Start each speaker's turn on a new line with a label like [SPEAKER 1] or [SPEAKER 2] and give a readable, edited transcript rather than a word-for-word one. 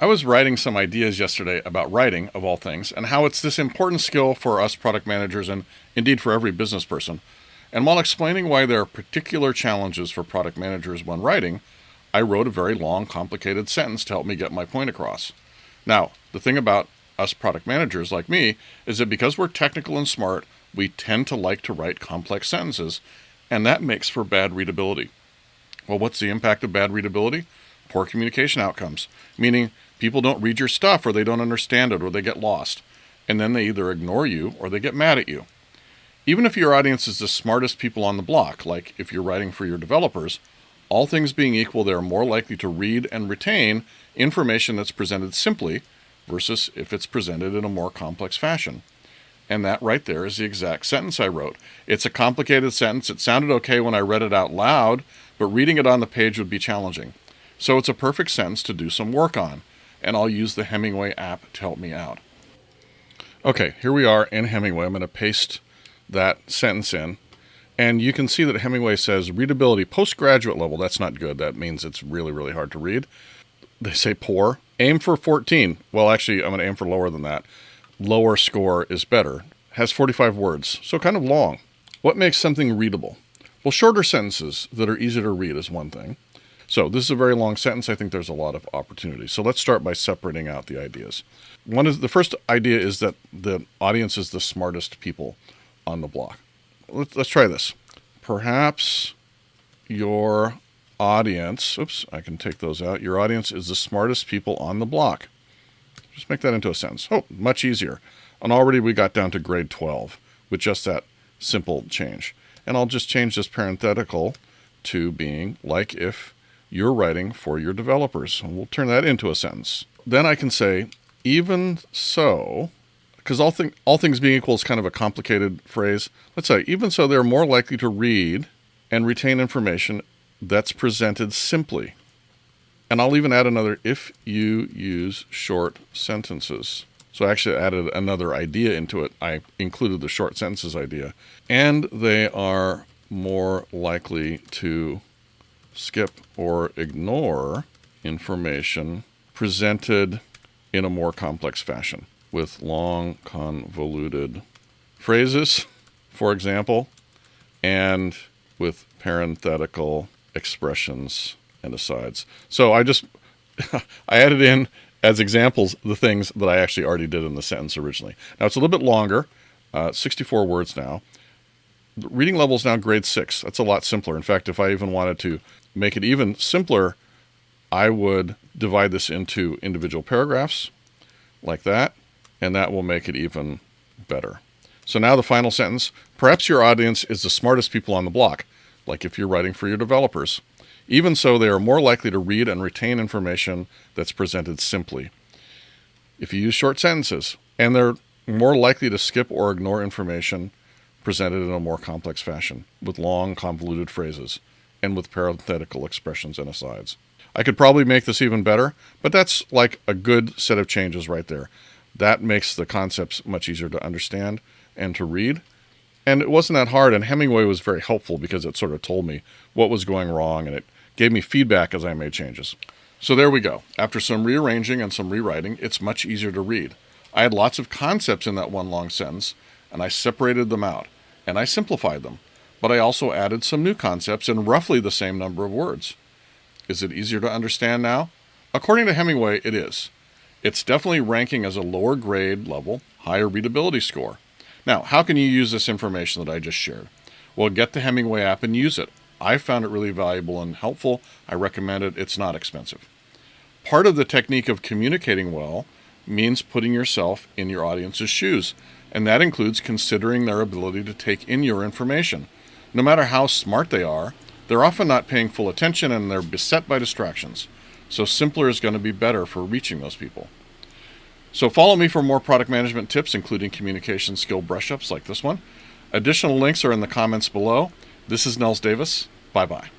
[SPEAKER 1] I was writing some ideas yesterday about writing, of all things, and how it's this important skill for us product managers and indeed for every business person. And while explaining why there are particular challenges for product managers when writing, I wrote a very long, complicated sentence to help me get my point across. Now, the thing about us product managers like me is that because we're technical and smart, we tend to like to write complex sentences, and that makes for bad readability. Well, what's the impact of bad readability? Poor communication outcomes, meaning people don't read your stuff or they don't understand it or they get lost, and then they either ignore you or they get mad at you. Even if your audience is the smartest people on the block, like if you're writing for your developers, all things being equal, they're more likely to read and retain information that's presented simply versus if it's presented in a more complex fashion. And that right there is the exact sentence I wrote. It's a complicated sentence. It sounded okay when I read it out loud, but reading it on the page would be challenging. So it's a perfect sentence to do some work on, and I'll use the Hemingway app to help me out. Okay, here we are in Hemingway. I'm going to paste that sentence in, and you can see that Hemingway says readability postgraduate level. That's not good. That means it's really, really hard to read. They say poor. Aim for 14. Well, actually, I'm going to aim for lower than that. Lower score is better. Has 45 words, so kind of long. What makes something readable? Well, shorter sentences that are easy to read is one thing. So this is a very long sentence. I think there's a lot of opportunity. So let's start by separating out the ideas. The first idea is that the audience is the smartest people on the block. Let's try this. Perhaps your audience, I can take those out. Your audience is the smartest people on the block. Just make that into a sentence. Oh, much easier. And already we got down to grade 12 with just that simple change. And I'll just change this parenthetical to being like if you're writing for your developers. And we'll turn that into a sentence. Then I can say, even so, because all things being equal is kind of a complicated phrase. Let's say, even so, they're more likely to read and retain information that's presented simply. And I'll even add another, if you use short sentences. So I actually added another idea into it. I included the short sentences idea. And they are more likely to skip or ignore information presented in a more complex fashion with long, convoluted phrases, for example, and with parenthetical expressions and asides. So I added in as examples the things that I actually already did in the sentence originally. Now it's a little bit longer, 64 words now. The reading level is now grade 6. That's a lot simpler. In fact, if I even wanted to make it even simpler, I would divide this into individual paragraphs like that, and that will make it even better. So now the final sentence, perhaps your audience is the smartest people on the block, like if you're writing for your developers. Even so, they are more likely to read and retain information that's presented simply. If you use short sentences, and they're more likely to skip or ignore information presented in a more complex fashion, with long, convoluted phrases, and with parenthetical expressions and asides. I could probably make this even better, but that's like a good set of changes right there. That makes the concepts much easier to understand and to read. And it wasn't that hard, and Hemingway was very helpful because it sort of told me what was going wrong, and it gave me feedback as I made changes. So there we go. After some rearranging and some rewriting, it's much easier to read. I had lots of concepts in that one long sentence, and I separated them out, and I simplified them. But I also added some new concepts in roughly the same number of words. Is it easier to understand now? According to Hemingway, it is. It's definitely ranking as a lower grade level, higher readability score. Now, how can you use this information that I just shared? Well, get the Hemingway app and use it. I found it really valuable and helpful. I recommend it. It's not expensive. Part of the technique of communicating well means putting yourself in your audience's shoes, and that includes considering their ability to take in your information. No matter how smart they are, they're often not paying full attention and they're beset by distractions. So simpler is going to be better for reaching those people. So follow me for more product management tips, including communication skill brush-ups like this one. Additional links are in the comments below. This is Nels Davis. Bye-bye.